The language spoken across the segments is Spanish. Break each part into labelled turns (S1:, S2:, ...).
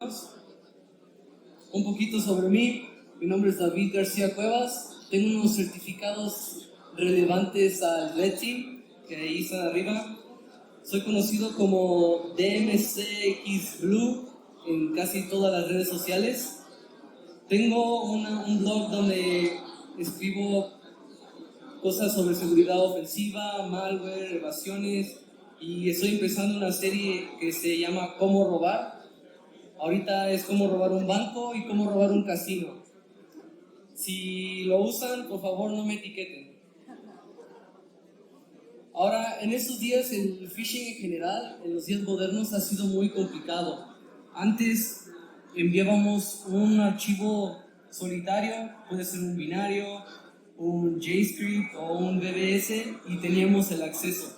S1: hermanos. Un poquito sobre mí. Mi nombre es David García Cuevas. Tengo unos certificados relevantes al Red Team, que ahí están arriba. Soy conocido como DMCX Blue en casi todas las redes sociales. Tengo un blog donde escribo cosas sobre seguridad ofensiva, malware, evasiones, y estoy empezando una serie que se llama Cómo robar. Ahorita es cómo robar un banco y cómo robar un casino. Si lo usan, por favor no me etiqueten. Ahora, en estos días el phishing en general, en los días modernos, ha sido muy complicado. Antes enviábamos un archivo solitario, puede ser un binario, un JScript o un BBS, y teníamos el acceso.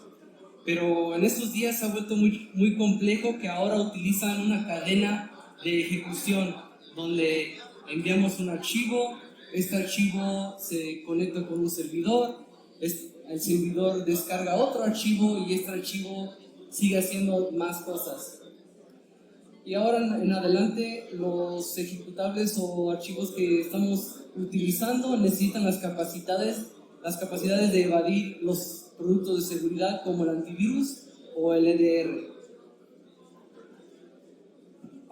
S1: Pero en estos días se ha vuelto muy complejo, que ahora utilizan una cadena de ejecución donde enviamos un archivo, este archivo se conecta con un servidor, el servidor descarga otro archivo y este archivo sigue haciendo más cosas. Y ahora en adelante los ejecutables o archivos que estamos utilizando necesitan las capacidades de evadir los productos de seguridad como el antivirus o el EDR.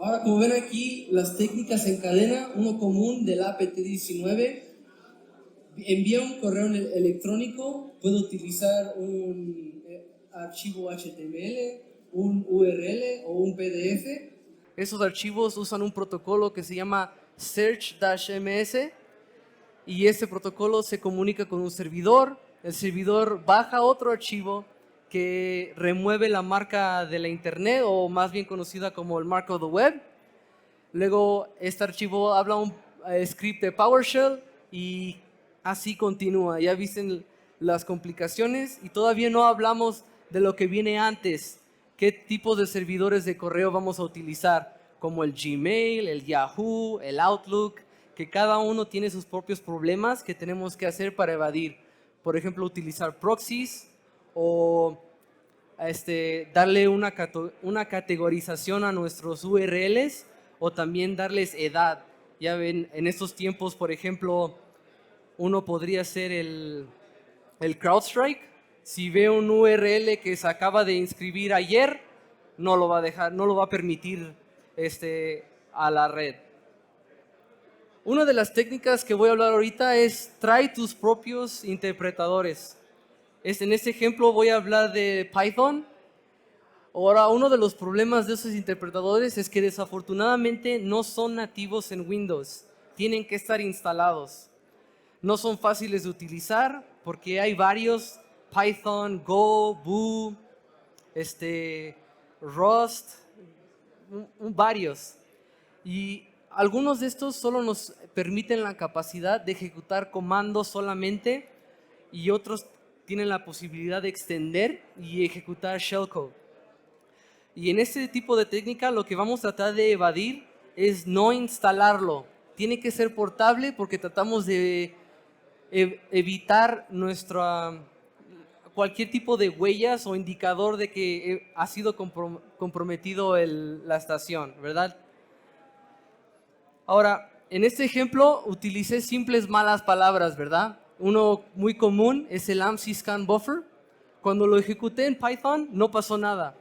S1: Ahora, como ven aquí, las técnicas en cadena, uno común del APT19, envía un correo electrónico, puede utilizar un archivo HTML, un URL o un PDF. Esos archivos usan un protocolo que se llama Search-MS, y ese protocolo se comunica con un servidor. El servidor baja otro archivo que remueve la marca de la internet, o más bien conocida como el mark of the web. Luego este archivo habla un script de PowerShell y así continúa. Ya visten las complicaciones y todavía no hablamos de lo que viene antes. ¿Qué tipos de servidores de correo vamos a utilizar? Como el Gmail, el Yahoo, el Outlook, que cada uno tiene sus propios problemas que tenemos que hacer para evadir. Por ejemplo, utilizar proxies o darle una categorización a nuestros URLs, o también darles edad. Ya ven, en estos tiempos, por ejemplo, uno podría hacer el CrowdStrike. Si ve un URL que se acaba de inscribir ayer, no lo va a dejar, no lo va a permitir a la red. Una de las técnicas que voy a hablar ahorita es trae tus propios interpretadores. En este ejemplo voy a hablar de Python. Ahora, uno de los problemas de esos interpretadores es que desafortunadamente no son nativos en Windows. Tienen que estar instalados. No son fáciles de utilizar porque hay varios: Python, Go, Boo, Rust, varios. Y algunos de estos solo nos permiten la capacidad de ejecutar comandos solamente, y otros tienen la posibilidad de extender y ejecutar shellcode. Y en este tipo de técnica lo que vamos a tratar de evadir es no instalarlo. Tiene que ser portable porque tratamos de evitar cualquier tipo de huellas o indicador de que ha sido comprometido la estación, ¿verdad? Ahora, en este ejemplo utilicé simples malas palabras, ¿verdad? Uno muy común es el AMSI scan buffer. Cuando lo ejecuté en Python no pasó nada.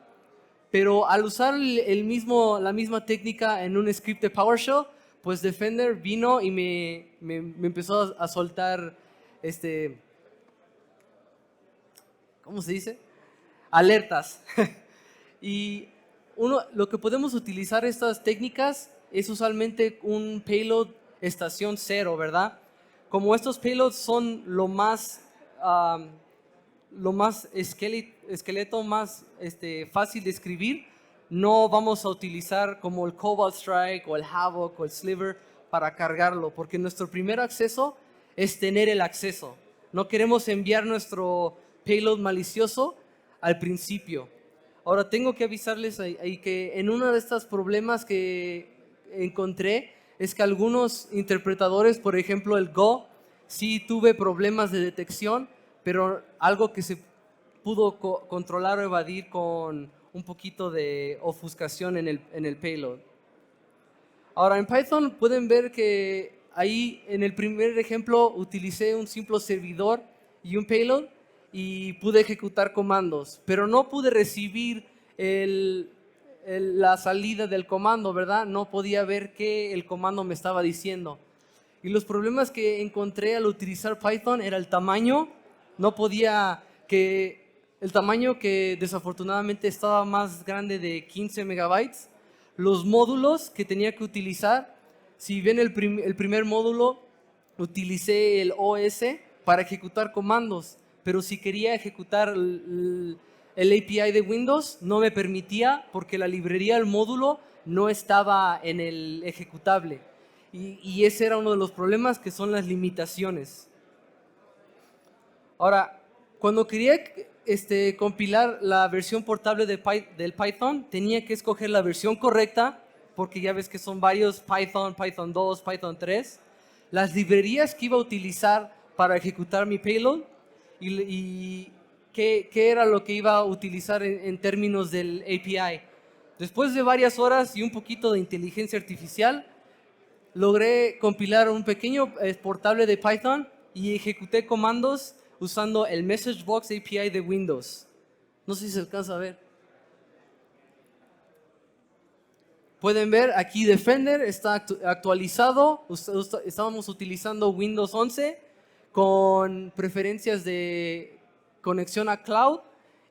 S1: Pero al usar la misma técnica en un script de PowerShell, pues Defender vino y me empezó a soltar, ¿cómo se dice? Alertas. Y lo que podemos utilizar estas técnicas es usualmente un payload estación 0, ¿verdad? Como estos payloads son lo más esqueleto más fácil de escribir, no vamos a utilizar como el Cobalt Strike o el Havoc o el Sliver para cargarlo, porque nuestro primer acceso es tener el acceso. No queremos enviar nuestro payload malicioso al principio. Ahora tengo que avisarles ahí que en uno de estos problemas que encontré es que algunos interpretadores, por ejemplo el Go, sí tuve problemas de detección, pero algo que se pudo controlar o evadir con un poquito de ofuscación en el payload. Ahora en Python pueden ver que ahí en el primer ejemplo utilicé un simple servidor y un payload y pude ejecutar comandos, pero no pude recibir la salida del comando, ¿verdad? No podía ver qué el comando me estaba diciendo. Y los problemas que encontré al utilizar Python era el tamaño. No podía el tamaño que desafortunadamente estaba más grande de 15 megabytes. Los módulos que tenía que utilizar, si bien el primer módulo utilicé el OS para ejecutar comandos, pero si quería ejecutar el API de Windows no me permitía porque la librería del módulo no estaba en el ejecutable. Y ese era uno de los problemas, que son las limitaciones. Ahora, cuando quería compilar la versión portable del Python, tenía que escoger la versión correcta, porque ya ves que son varios Python, Python 2, Python 3. Las librerías que iba a utilizar para ejecutar mi payload y qué era lo que iba a utilizar en términos del API. Después de varias horas y un poquito de inteligencia artificial, logré compilar un pequeño portable de Python y ejecuté comandos usando el MessageBox API de Windows. No sé si se alcanza a ver. Pueden ver aquí Defender está actualizado. Estábamos utilizando Windows 11 con preferencias de conexión a cloud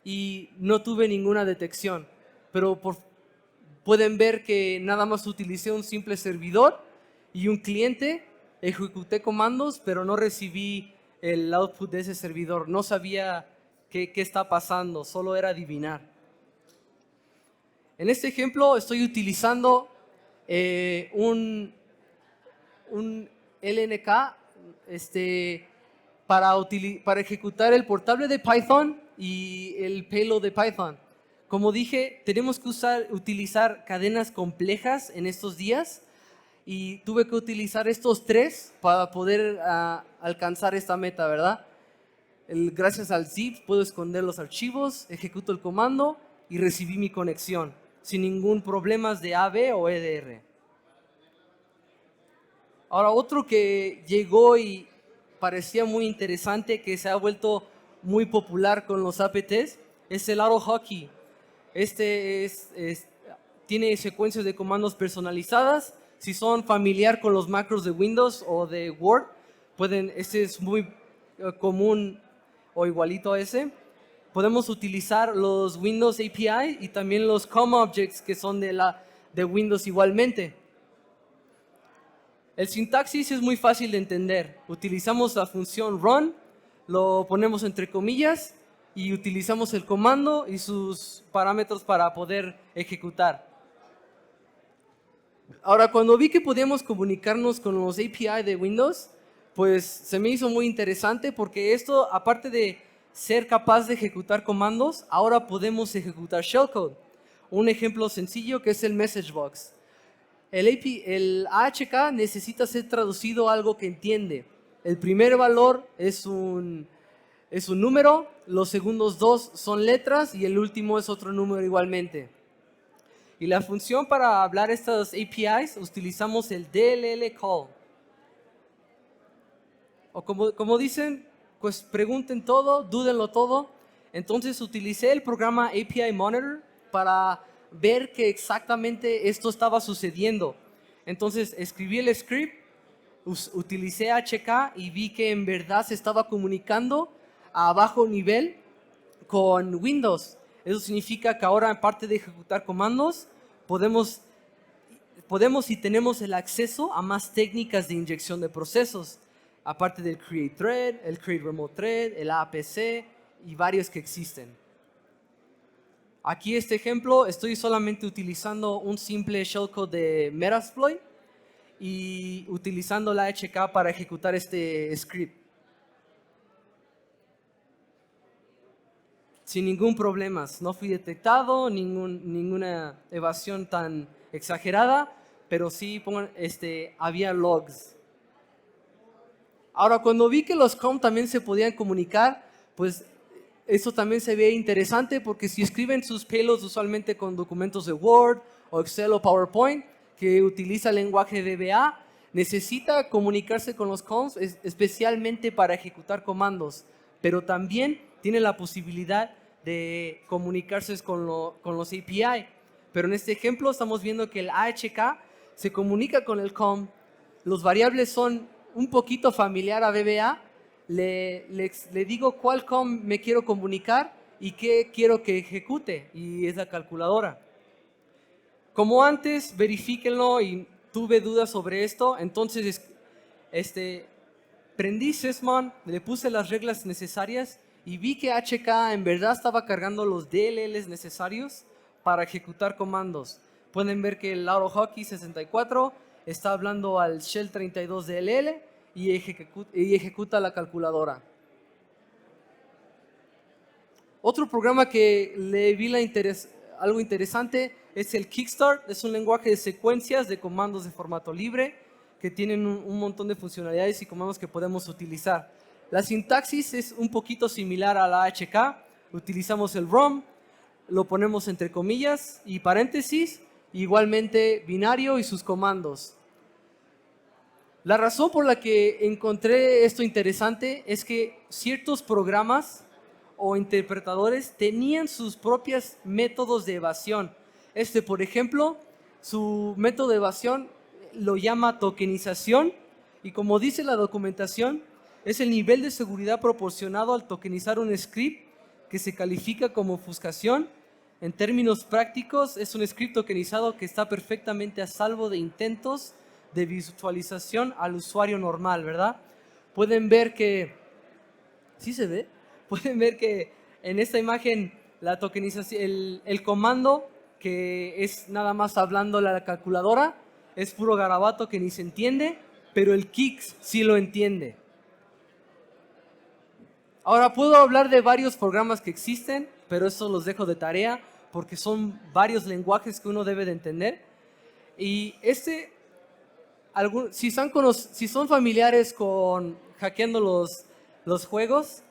S1: y no tuve ninguna detección. Pero pueden ver que nada más utilicé un simple servidor y un cliente, ejecuté comandos, pero no recibí el output de ese servidor. No sabía qué está pasando, solo era adivinar. En este ejemplo estoy utilizando un LNK para ejecutar el portable de Python y el payload de Python. Como dije, tenemos que utilizar cadenas complejas en estos días y tuve que utilizar estos tres para poder alcanzar esta meta, ¿verdad? Gracias al zip puedo esconder los archivos, ejecuto el comando y recibí mi conexión sin ningún problema de AB o EDR. Ahora, otro que llegó y parecía muy interesante, que se ha vuelto muy popular con los APTs, es el AutoHotkey. Tiene secuencias de comandos personalizadas. Si son familiar con los macros de Windows o de Word, este es muy común o igualito a ese. Podemos utilizar los Windows API y también los COM objects que son de Windows igualmente. El sintaxis es muy fácil de entender. Utilizamos la función run, lo ponemos entre comillas y utilizamos el comando y sus parámetros para poder ejecutar. Ahora, cuando vi que podíamos comunicarnos con los API de Windows, pues se me hizo muy interesante porque esto, aparte de ser capaz de ejecutar comandos, ahora podemos ejecutar shellcode. Un ejemplo sencillo que es el MessageBox. El AHK necesita ser traducido a algo que entiende. El primer valor es un número, los segundos dos son letras y el último es otro número igualmente. Y la función para hablar estas APIs utilizamos el DLL call. O como dicen, pues pregunten todo, dúdenlo todo. Entonces utilicé el programa API Monitor para ver que exactamente esto estaba sucediendo. Entonces escribí el script, utilicé HK y vi que en verdad se estaba comunicando a bajo nivel con Windows. Eso significa que ahora, en parte de ejecutar comandos, podemos y tenemos el acceso a más técnicas de inyección de procesos, aparte del Create Thread, el Create Remote Thread, el APC y varios que existen. Aquí este ejemplo, estoy solamente utilizando un simple shellcode de Metasploit y utilizando la HK para ejecutar este script. Sin ningún problema, no fui detectado, ninguna evasión tan exagerada, pero sí había logs. Ahora, cuando vi que los COM también se podían comunicar, pues eso también se ve interesante porque si escriben sus payloads usualmente con documentos de Word o Excel o PowerPoint, que utiliza el lenguaje VBA necesita comunicarse con los comms especialmente para ejecutar comandos, pero también tiene la posibilidad de comunicarse con los API. Pero en este ejemplo estamos viendo que el AHK se comunica con el COM. Los variables son un poquito familiar a VBA. Le digo cuál COM me quiero comunicar y qué quiero que ejecute, y es la calculadora. Como antes, verifíquenlo y tuve dudas sobre esto, entonces prendí Sysmon, le puse las reglas necesarias y vi que HK en verdad estaba cargando los DLLs necesarios para ejecutar comandos. Pueden ver que el AutoHotkey 64 está hablando al Shell 32 DLL y ejecuta la calculadora. Otro programa que le vi algo interesante es el Kickstart. Es un lenguaje de secuencias de comandos de formato libre que tienen un montón de funcionalidades y comandos que podemos utilizar. La sintaxis es un poquito similar a la HK. Utilizamos el ROM, lo ponemos entre comillas y paréntesis, igualmente binario y sus comandos. La razón por la que encontré esto interesante es que ciertos programas o interpretadores tenían sus propios métodos de evasión. Por ejemplo, su método de evasión lo llama tokenización y como dice la documentación, es el nivel de seguridad proporcionado al tokenizar un script que se califica como ofuscación. En términos prácticos, es un script tokenizado que está perfectamente a salvo de intentos de visualización al usuario normal, ¿verdad? Pueden ver que... ¿Sí se ve? Pueden ver que en esta imagen la tokenización, el comando que es nada más hablando la calculadora, es puro garabato que ni se entiende, pero el Kix sí lo entiende. Ahora puedo hablar de varios programas que existen, pero eso los dejo de tarea porque son varios lenguajes que uno debe de entender. Y si son familiares con hackeando los juegos,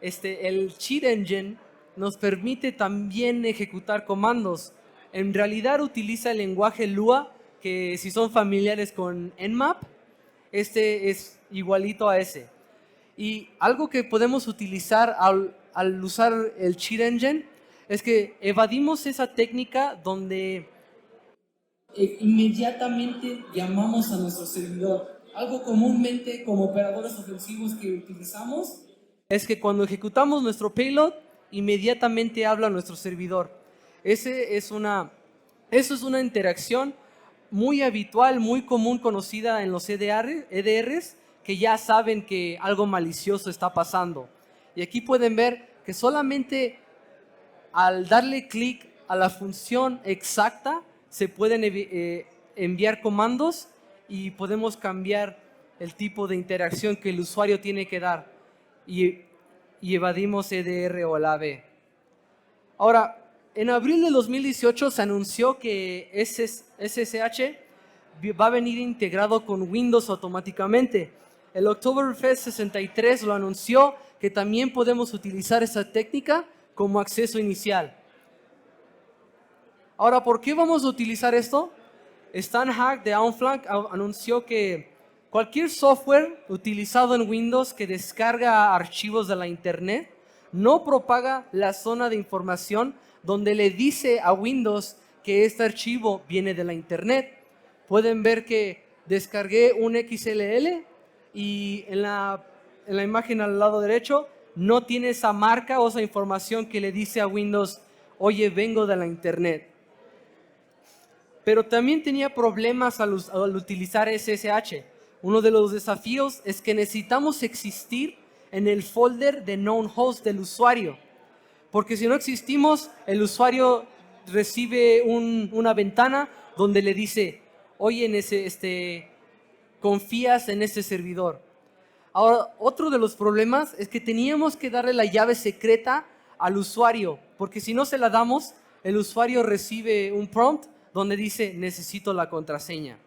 S1: el Cheat Engine nos permite también ejecutar comandos. En realidad utiliza el lenguaje Lua, que si son familiares con Nmap, es igualito a ese. Y algo que podemos utilizar al usar el Cheat Engine es que evadimos esa técnica donde inmediatamente llamamos a nuestro servidor. Algo comúnmente como operadores ofensivos que utilizamos es que cuando ejecutamos nuestro payload, inmediatamente habla nuestro servidor. Eso es una interacción muy habitual, muy común, conocida en los EDRs, que ya saben que algo malicioso está pasando. Y aquí pueden ver que solamente al darle clic a la función exacta se pueden enviar comandos y podemos cambiar el tipo de interacción que el usuario tiene que dar y evadimos EDR o el AB. Ahora, en abril de 2018 se anunció que SSH va a venir integrado con Windows automáticamente. El Oktoberfest 63 lo anunció que también podemos utilizar esa técnica como acceso inicial. Ahora, ¿por qué vamos a utilizar esto? Stan Hack de OnFlank anunció que cualquier software utilizado en Windows que descarga archivos de la Internet no propaga la zona de información donde le dice a Windows que este archivo viene de la Internet. Pueden ver que descargué un XLL y en la imagen al lado derecho no tiene esa marca o esa información que le dice a Windows, oye, vengo de la Internet. Pero también tenía problemas al utilizar SSH. Uno de los desafíos es que necesitamos existir en el folder de known host del usuario. Porque si no existimos, el usuario recibe una ventana donde le dice, oye, confías en ese servidor. Ahora, otro de los problemas es que teníamos que darle la llave secreta al usuario, porque si no se la damos, el usuario recibe un prompt donde dice, necesito la contraseña.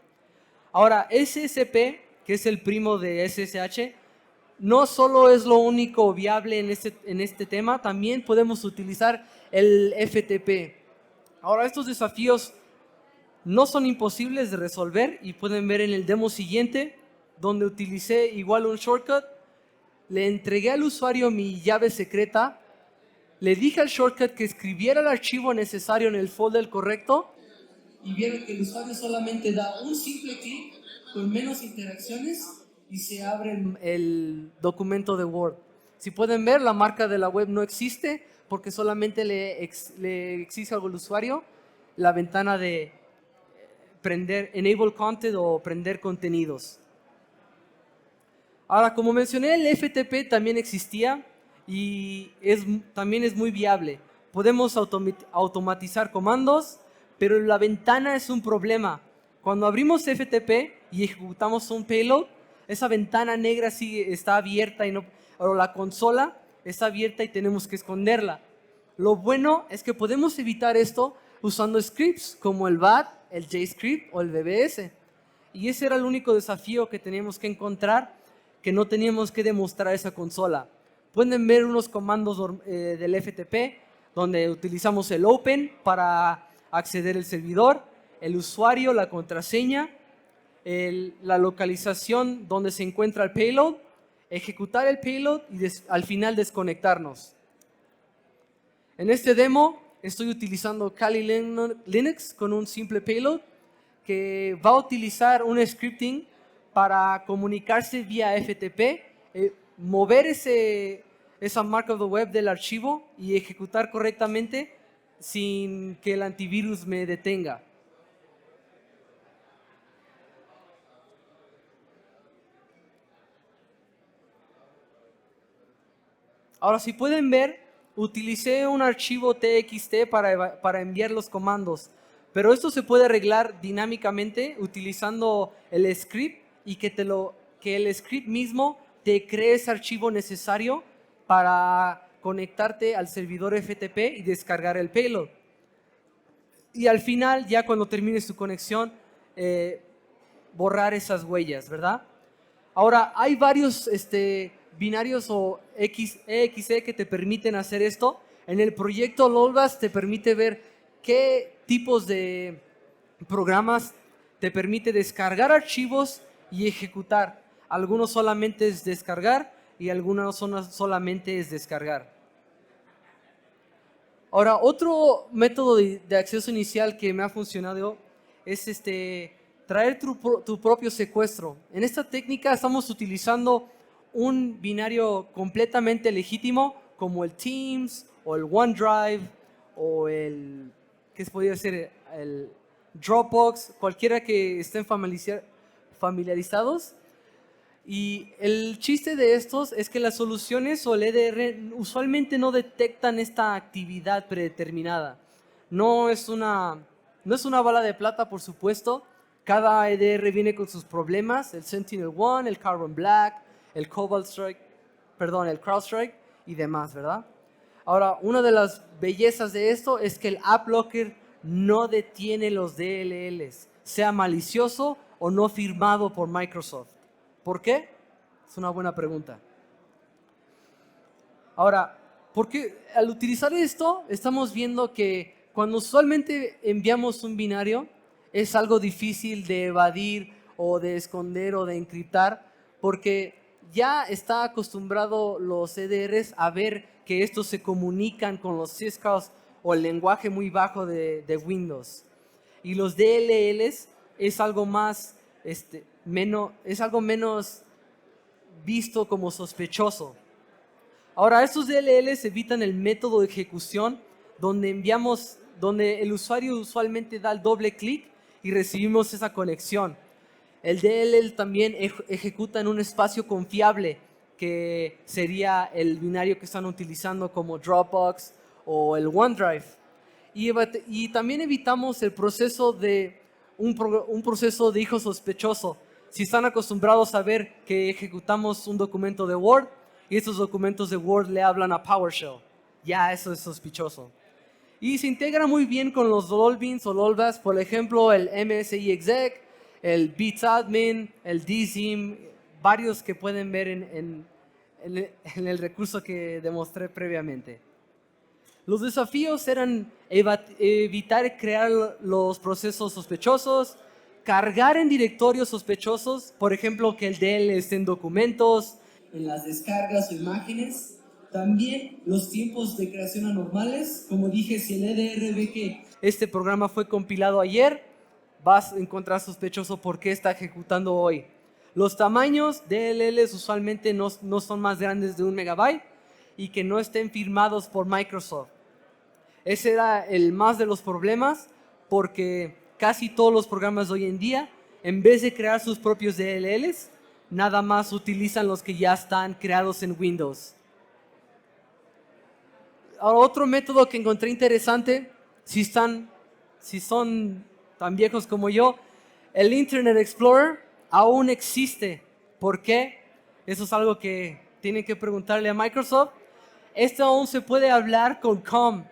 S1: Ahora, SSP, que es el primo de SSH, no solo es lo único viable en este tema, también podemos utilizar el FTP. Ahora, estos desafíos No son imposibles de resolver y pueden ver en el demo siguiente, donde utilicé igual un shortcut. Le entregué al usuario mi llave secreta, le dije al shortcut que escribiera el archivo necesario en el folder correcto y vieron que el usuario solamente da un simple clic con menos interacciones y se abre el documento de Word. Si pueden ver, la marca de la web no existe porque solamente le exige al usuario la ventana de prender Enable Content o prender contenidos. Ahora, como mencioné, el FTP también existía y también es muy viable. Podemos automatizar comandos, pero la ventana es un problema. Cuando abrimos FTP y ejecutamos un payload, esa ventana negra está abierta o la consola está abierta y tenemos que esconderla. Lo bueno es que podemos evitar esto usando scripts como el BAT, el JScript o el BBS. Y ese era el único desafío que teníamos que encontrar, que no teníamos que demostrar esa consola. Pueden ver unos comandos del FTP donde utilizamos el open para acceder al servidor, el usuario, la contraseña, la localización donde se encuentra el payload, ejecutar el payload y al final desconectarnos. En este demo estoy utilizando Kali Linux con un simple payload que va a utilizar un scripting para comunicarse vía FTP, mover esa marca de web del archivo y ejecutar correctamente sin que el antivirus me detenga. Ahora, si pueden ver, utilicé un archivo TXT para enviar los comandos, pero esto se puede arreglar dinámicamente utilizando el script y que el script mismo te cree ese archivo necesario para conectarte al servidor FTP y descargar el payload. Y al final, ya cuando termines tu conexión, borrar esas huellas, ¿verdad? Ahora, hay varios binarios o EXE que te permiten hacer esto. En el proyecto LOLBAS te permite ver qué tipos de programas te permite descargar archivos y ejecutar. Algunos solamente es descargar y algunos solamente es descargar. Ahora, otro método de acceso inicial que me ha funcionado es traer tu propio secuestro. En esta técnica estamos utilizando un binario completamente legítimo como el Teams o el OneDrive o ¿qué podría ser? El Dropbox, cualquiera que estén familiarizados. Y el chiste de estos es que las soluciones o el EDR usualmente no detectan esta actividad predeterminada. No es una bala de plata, por supuesto. Cada EDR viene con sus problemas, el Sentinel-1, el Carbon Black, el el CrowdStrike y demás, ¿verdad? Ahora, una de las bellezas de esto es que el AppLocker no detiene los DLLs, sea malicioso o no firmado por Microsoft. ¿Por qué? Es una buena pregunta. Ahora, porque al utilizar esto, estamos viendo que cuando usualmente enviamos un binario, es algo difícil de evadir o de esconder o de encriptar, porque ya está acostumbrado los EDRs a ver que estos se comunican con los syscalls o el lenguaje muy bajo de Windows. Y los DLLs es algo más, es algo menos visto como sospechoso. Ahora, estos DLLs evitan el método de ejecución donde el usuario usualmente da el doble clic y recibimos esa conexión. El DLL también ejecuta en un espacio confiable, que sería el binario que están utilizando como Dropbox o el OneDrive. Y también evitamos el proceso de un proceso de hijo sospechoso. Si están acostumbrados a ver que ejecutamos un documento de Word y estos documentos de Word le hablan a PowerShell, ya eso es sospechoso. Y se integra muy bien con los LOLBeans o LOLBAS, por ejemplo, el MSI Exec, el BitsAdmin, el DSIM, varios que pueden ver en el recurso que demostré previamente. Los desafíos eran evitar crear los procesos sospechosos, cargar en directorios sospechosos, por ejemplo, que el DL esté en documentos, en las descargas o imágenes. También los tiempos de creación anormales. Como dije, si el EDR ve que este programa fue compilado ayer, vas a encontrar sospechoso por qué está ejecutando hoy. Los tamaños DLLs usualmente no son más grandes de 1 megabyte y que no estén firmados por Microsoft. Ese era el más de los problemas, porque casi todos los programas de hoy en día, en vez de crear sus propios DLLs, nada más utilizan los que ya están creados en Windows. Ahora, otro método que encontré interesante, si son tan viejos como yo, el Internet Explorer aún existe. ¿Por qué? Eso es algo que tienen que preguntarle a Microsoft. Esto aún se puede hablar con COM.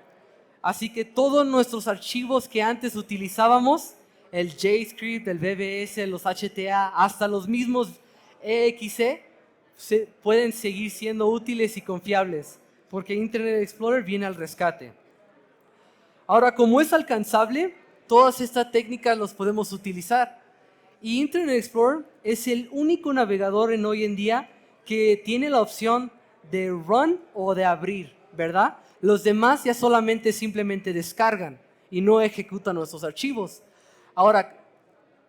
S1: Así que todos nuestros archivos que antes utilizábamos, el JScript, el BBS, los HTA, hasta los mismos EXE, pueden seguir siendo útiles y confiables, porque Internet Explorer viene al rescate. Ahora, como es alcanzable, todas estas técnicas las podemos utilizar. Y Internet Explorer es el único navegador en hoy en día que tiene la opción de run o de abrir, ¿verdad? Los demás ya simplemente descargan y no ejecutan nuestros archivos. Ahora,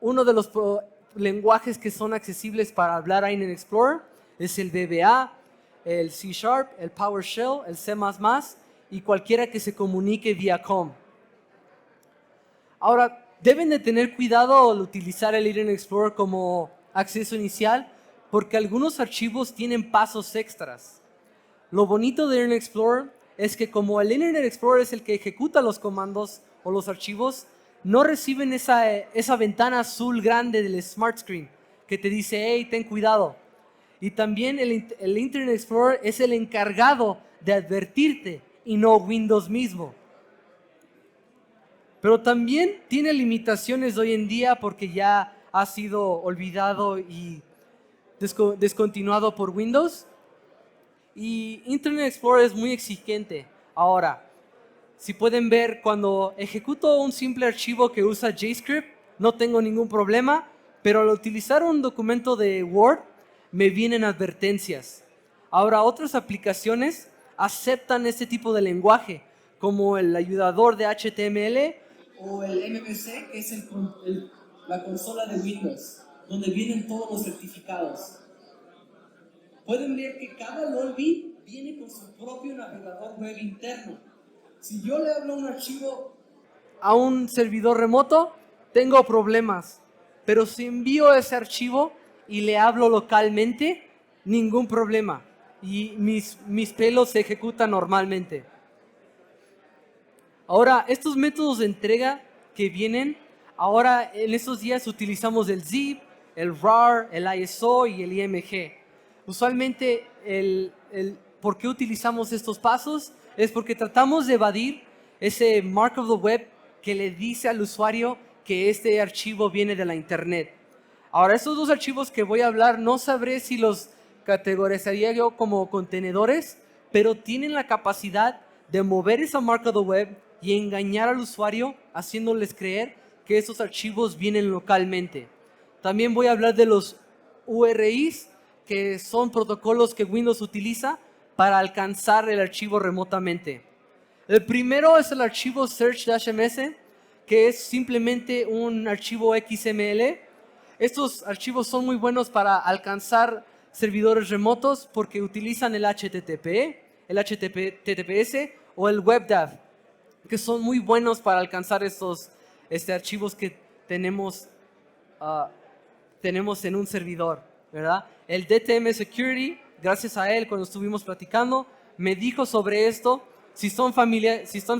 S1: uno de los lenguajes que son accesibles para hablar ahí en Explorer es el VBA, el C#, el PowerShell, el C++ y cualquiera que se comunique vía COM. Ahora, deben de tener cuidado al utilizar el Internet Explorer como acceso inicial, porque algunos archivos tienen pasos extras. Lo bonito de Internet Explorer es que como el Internet Explorer es el que ejecuta los comandos o los archivos, no reciben esa ventana azul grande del Smart Screen que te dice, hey, ten cuidado. Y también el Internet Explorer es el encargado de advertirte y no Windows mismo. Pero también tiene limitaciones hoy en día porque ya ha sido olvidado y descontinuado por Windows. Y Internet Explorer es muy exigente. Ahora, si pueden ver, cuando ejecuto un simple archivo que usa JScript, no tengo ningún problema, pero al utilizar un documento de Word, me vienen advertencias. Ahora, otras aplicaciones aceptan este tipo de lenguaje, como el ayudador de HTML o el MVC, que es la consola de Windows, donde vienen todos los certificados. Pueden ver que cada LOLB viene con su propio navegador web interno. Si yo le hablo un archivo a un servidor remoto, tengo problemas. Pero si envío ese archivo y le hablo localmente, ningún problema. Y mis pelos se ejecutan normalmente. Ahora, estos métodos de entrega que vienen, ahora en estos días utilizamos el zip, el rar, el ISO y el IMG. Usualmente, ¿por qué utilizamos estos pasos? Es porque tratamos de evadir ese mark of the web que le dice al usuario que este archivo viene de la internet. Ahora, estos dos archivos que voy a hablar, no sabré si los categorizaría yo como contenedores, pero tienen la capacidad de mover esa mark of the web y engañar al usuario haciéndoles creer que esos archivos vienen localmente. También voy a hablar de los URIs, que son protocolos que Windows utiliza para alcanzar el archivo remotamente. El primero es el archivo search-ms, que es simplemente un archivo XML. Estos archivos son muy buenos para alcanzar servidores remotos porque utilizan el HTTP, el HTTPS o el WebDAV, que son muy buenos para alcanzar estos archivos que tenemos en un servidor, ¿verdad? El DTM Security, gracias a él, cuando estuvimos platicando, me dijo sobre esto. Si están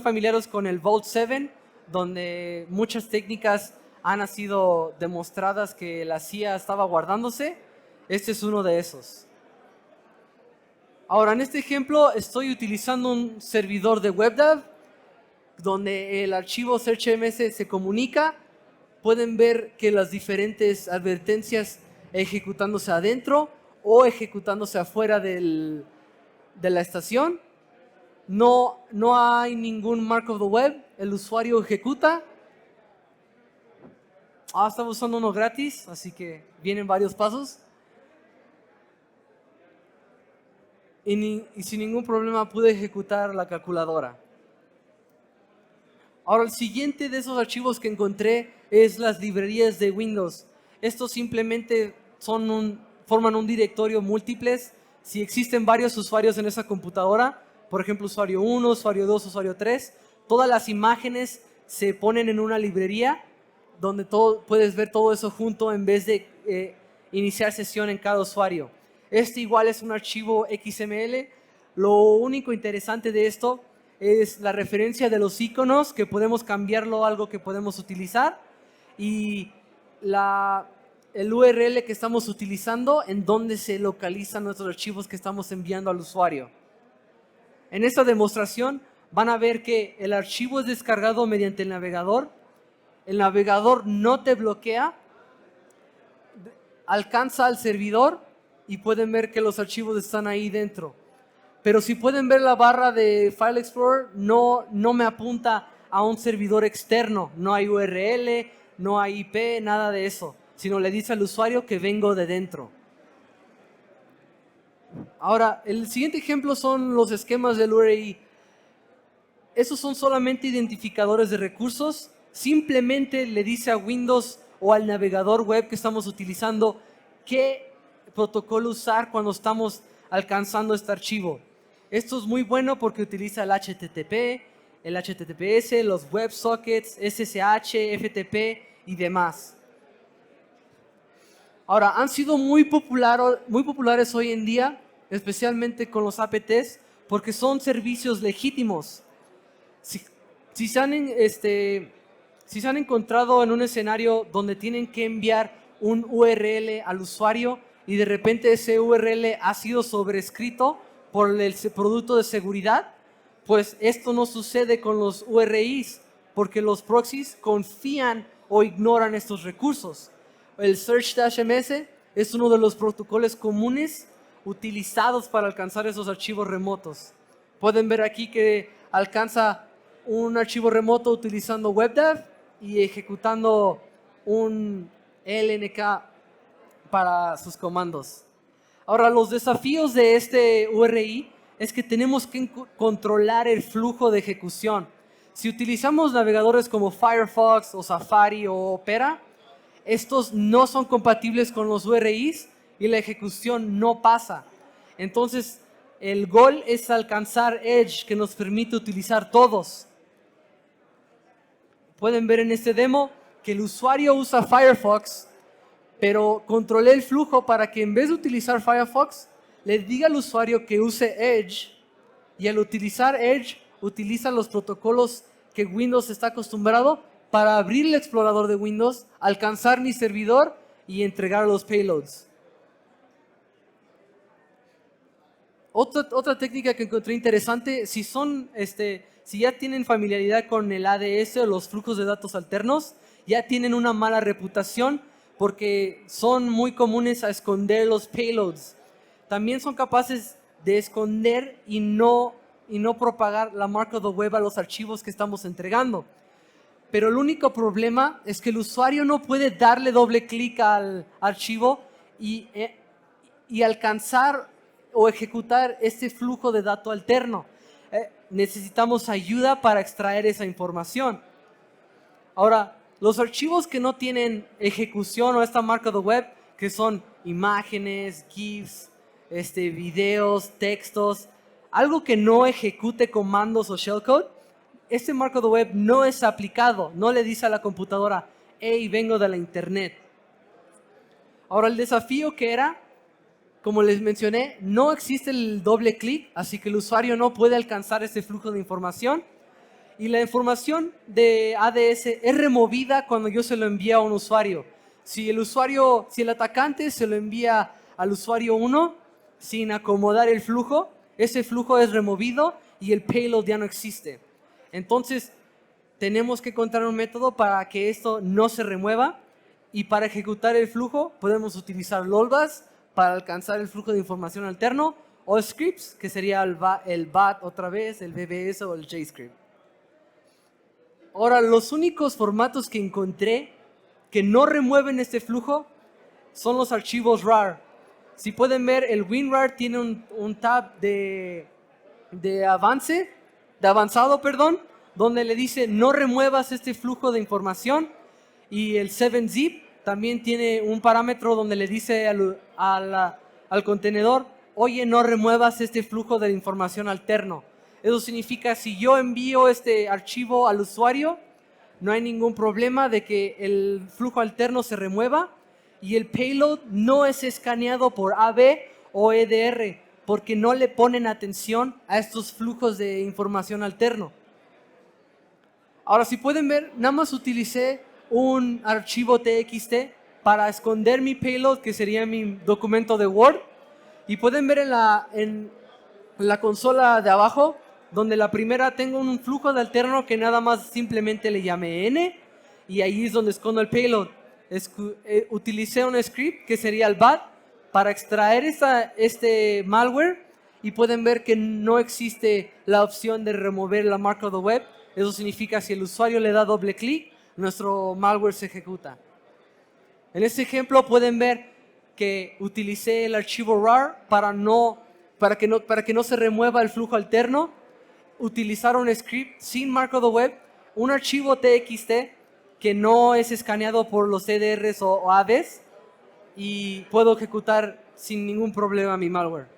S1: familiares con el Vault 7, donde muchas técnicas han sido demostradas que la CIA estaba guardándose, este es uno de esos. Ahora, en este ejemplo estoy utilizando un servidor de WebDAV donde el archivo search.ms se comunica. Pueden ver que las diferentes advertencias ejecutándose adentro o ejecutándose afuera de la estación. no hay ningún mark of the web, el usuario ejecuta. Estaba usando uno gratis, así que vienen varios pasos. Y sin ningún problema pude ejecutar la calculadora. Ahora, el siguiente de esos archivos que encontré es las librerías de Windows. Estos simplemente forman un directorio múltiples. Si existen varios usuarios en esa computadora, por ejemplo, usuario 1, usuario 2, usuario 3, todas las imágenes se ponen en una librería donde puedes ver todo eso junto en vez de iniciar sesión en cada usuario. Este igual es un archivo XML. Lo único interesante de esto es la referencia de los iconos, que podemos cambiarlo a algo que podemos utilizar, y el URL que estamos utilizando, en donde se localizan nuestros archivos que estamos enviando al usuario. En esta demostración van a ver que el archivo es descargado mediante el navegador no te bloquea, alcanza al servidor y pueden ver que los archivos están ahí dentro. Pero si pueden ver la barra de File Explorer, no me apunta a un servidor externo. No hay URL, no hay IP, nada de eso. Sino le dice al usuario que vengo de dentro. Ahora, el siguiente ejemplo son los esquemas del URI. Esos son solamente identificadores de recursos. Simplemente le dice a Windows o al navegador web que estamos utilizando qué protocolo usar cuando estamos alcanzando este archivo. Esto es muy bueno porque utiliza el HTTP, el HTTPS, los WebSockets, SSH, FTP y demás. Ahora, han sido muy populares hoy en día, especialmente con los APTs, porque son servicios legítimos. Si se han encontrado en un escenario donde tienen que enviar un URL al usuario y de repente ese URL ha sido sobrescrito por el producto de seguridad, pues esto no sucede con los URIs, porque los proxies confían o ignoran estos recursos. El Search-MS es uno de los protocolos comunes utilizados para alcanzar esos archivos remotos. Pueden ver aquí que alcanza un archivo remoto utilizando WebDAV y ejecutando un LNK para sus comandos. Ahora, los desafíos de este URI es que tenemos que controlar el flujo de ejecución. Si utilizamos navegadores como Firefox o Safari o Opera, estos no son compatibles con los URIs y la ejecución no pasa. Entonces, el gol es alcanzar Edge, que nos permite utilizar todos. Pueden ver en este demo que el usuario usa Firefox, pero controlé el flujo para que en vez de utilizar Firefox, le diga al usuario que use Edge, y al utilizar Edge, utiliza los protocolos que Windows está acostumbrado para abrir el explorador de Windows, alcanzar mi servidor y entregar los payloads. Otra técnica que encontré interesante, si ya tienen familiaridad con el ADS o los flujos de datos alternos, ya tienen una mala reputación porque son muy comunes a esconder los payloads. También son capaces de esconder y no propagar la marca de web a los archivos que estamos entregando. Pero el único problema es que el usuario no puede darle doble clic al archivo y alcanzar o ejecutar este flujo de datos alterno. Necesitamos ayuda para extraer esa información. Ahora, los archivos que no tienen ejecución o esta marca de web, que son imágenes, GIFs, videos, textos, algo que no ejecute comandos o shellcode, este marco de web no es aplicado, no le dice a la computadora, hey, vengo de la internet. Ahora, el desafío que era, como les mencioné, no existe el doble clic, así que el usuario no puede alcanzar ese flujo de información. Y la información de ADS es removida cuando yo se lo envío a un usuario. Si el atacante se lo envía al usuario 1 sin acomodar el flujo, ese flujo es removido y el payload ya no existe. Entonces, tenemos que encontrar un método para que esto no se remueva, y para ejecutar el flujo podemos utilizar LOLBAS para alcanzar el flujo de información alterno,
S2: o scripts, que sería el bat otra vez, el VBS o el JScript. Ahora, los únicos formatos que encontré que no remueven este flujo son los archivos RAR. Si pueden ver, el WinRAR tiene un tab de avanzado, donde le dice no remuevas este flujo de información, y el 7-zip también tiene un parámetro donde le dice al contenedor, oye, no remuevas este flujo de información alterno. Eso significa, si yo envío este archivo al usuario, no hay ningún problema de que el flujo alterno se remueva, y el payload no es escaneado por AB o EDR, porque no le ponen atención a estos flujos de información alterno. Ahora, si pueden ver, nada más utilicé un archivo TXT para esconder mi payload, que sería mi documento de Word. Y pueden ver en la consola de abajo, donde la primera tengo un flujo de alterno que nada más simplemente le llamé N, y ahí es donde escondo el payload. Utilicé un script que sería el bat para extraer este malware, y pueden ver que no existe la opción de remover la marca de web. Eso significa, si el usuario le da doble clic, nuestro malware se ejecuta. En este ejemplo pueden ver que utilicé el archivo RAR para que no se remueva el flujo alterno. Utilizar un script sin marca de web, un archivo TXT que no es escaneado por los EDRs o ABs, y puedo ejecutar sin ningún problema mi malware.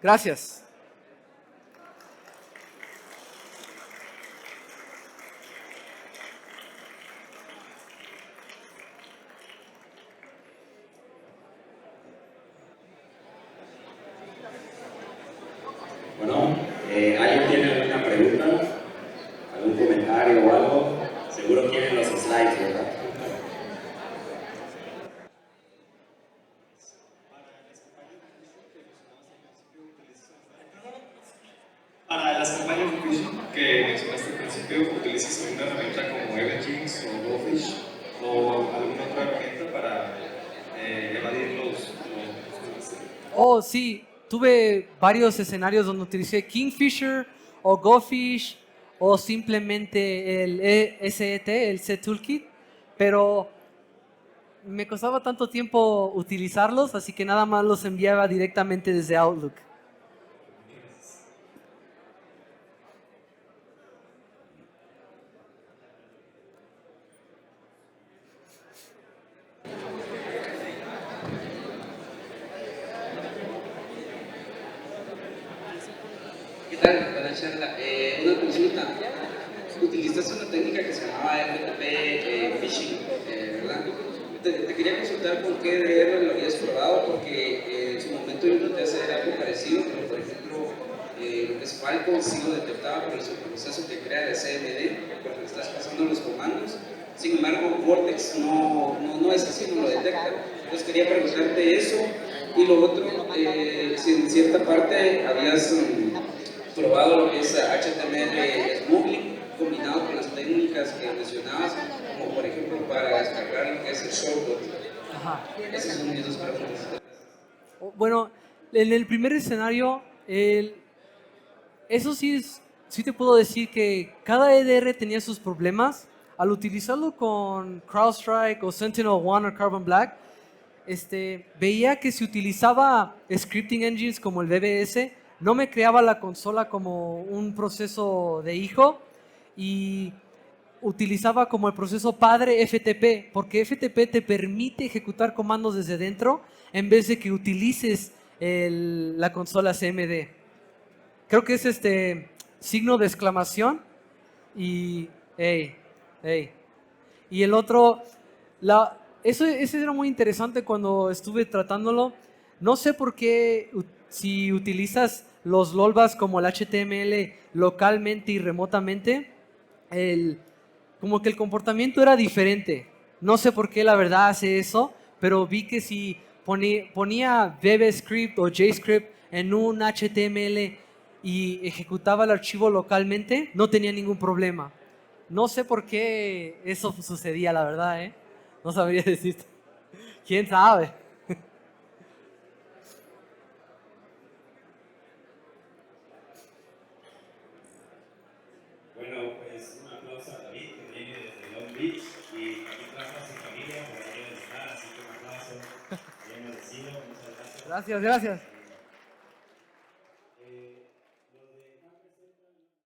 S2: Gracias.
S3: Bueno, ¿alguien tiene alguna pregunta? ¿Algún comentario o algo? Seguro quieren los slides, ¿verdad?
S4: Para las campañas de phishing que mencionaste al principio, ¿utilizas alguna herramienta como Eventings o GoFish o alguna otra herramienta para evadir los
S2: Oh, sí, tuve varios escenarios donde utilicé Kingfisher o GoFish o simplemente el SET, el Set Toolkit, pero me costaba tanto tiempo utilizarlos, así que nada más los enviaba directamente desde Outlook.
S5: ¿Qué tal? Buena charla. Una consulta. Utilizaste una técnica que se llamaba FTP phishing, ¿verdad? Te quería consultar con qué EDR lo habías probado, porque en su momento yo intenté hacer algo parecido, pero por ejemplo, lo que es Falcon sí lo detectaba por el subproceso que crea de CMD, porque le estás pasando los comandos. Sin embargo, Vortex no es así, no lo detecta. Entonces quería preguntarte eso. Y lo otro, si en cierta parte habías probado lo que es HTML smuggling combinado con las técnicas que mencionabas, como por ejemplo para descargar lo que es el shortcut.
S2: Ajá.
S5: Esas son mis dos preguntas.
S2: Bueno, en el primer escenario, eso sí te puedo decir que cada EDR tenía sus problemas. Al utilizarlo con CrowdStrike o SentinelOne o Carbon Black, veía que si utilizaba scripting engines como el VBS, no me creaba la consola como un proceso de hijo, y utilizaba como el proceso padre FTP, porque FTP te permite ejecutar comandos desde dentro en vez de que utilices la consola CMD. Creo que es signo de exclamación y hey, hey. Y el otro, ese era muy interesante cuando estuve tratándolo. No sé por qué, si utilizas los LOLBAS como el HTML localmente y remotamente, como que el comportamiento era diferente. No sé por qué la verdad hace eso, pero vi que si ponía VBScript o JScript en un HTML y ejecutaba el archivo localmente, no tenía ningún problema. No sé por qué eso sucedía, la verdad, ¿eh? No sabría decirte. ¿Quién sabe?
S3: Bueno, pues un aplauso a David, que viene desde Long Beach y aquí trajo a su familia por ahí de estar, así que un aplauso bien merecido, muchas gracias.
S2: Gracias, gracias.